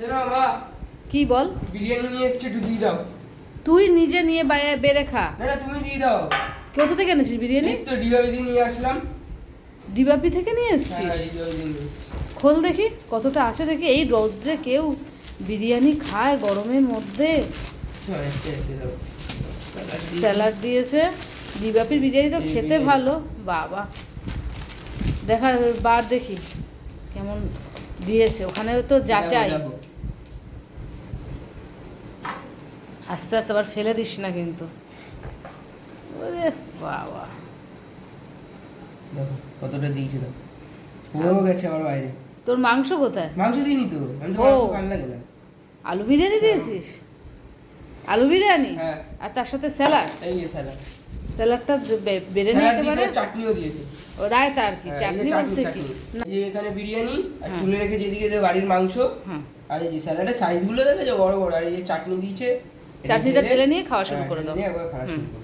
এ বাবা কি বল? বিরিয়ানি নিয়ে এসেছি, একটু দিয়ে দাও। তুই নিজে নিয়ে বেড়ে খা। না না তুমি দিয়ে দাও। কোথা থেকে এনেছিস বিরিয়ানি? এই তো ডিবাবি দিয়ে নিয়ে আসলাম। ডিবাপি থেকে নিয়ে হ্যাঁ এসেছিস? ডিবাবি দিয়ে নিয়ে এসেছি। খোল দেখি কতটা আছে দেখি। এই রোদ্রে কেউ বিরিয়ানি খায় গরমের মধ্যে? অনেকটা এসে দাও। স্যালাড দিয়েছে। ডিবাপির বিরিয়ানি তো এই খেতে বিরিয়ানি। ভালো। বাবা দেখা বার দেখি কেমন দিয়েছে। ওখানে তো যাচাই। দেখো, দেখো। আস্তে আস্তে আবার ফেলে দিস না কিন্তু। ওরে বাবা, দেখো কতটা দিয়েছিলাম, পুরো গেছে আমার বাইরে। তোর মাংস কোথায়? মাংস দিইনি তো, আমি তো ও। মাংস ভালো লাগে না। আলু বিরিয়ানি দিয়েছিস? আলু বিরিয়ানি হ্যাঁ। আর তার সাথে স্যালাড। এই যে স্যালাড, স্যালাডটা বেড়ে স্যালাড নিতে দিয়েছে, পারে। চাটনিও দিয়েছে। ও রায়তা আর কি, হ্যাঁ, এই চাটনি যে চাটনি বলতে কি? চাটনি। না। এই যে এখানে বিরিয়ানি আর হ্যাঁ। তুলে রেখেছে এদিকে যে বাড়ির মাংস। হ্যাঁ, আর এই যে স্যালাডের সাইজগুলো দেখেছো বড় বড়, আর এই যে চাটনি দিয়েছে। চাটনিটা ঢেলে নিয়ে খাওয়া শুরু করে দাও। নিয়ে একবার খাওয়া শুরু হুম। করো।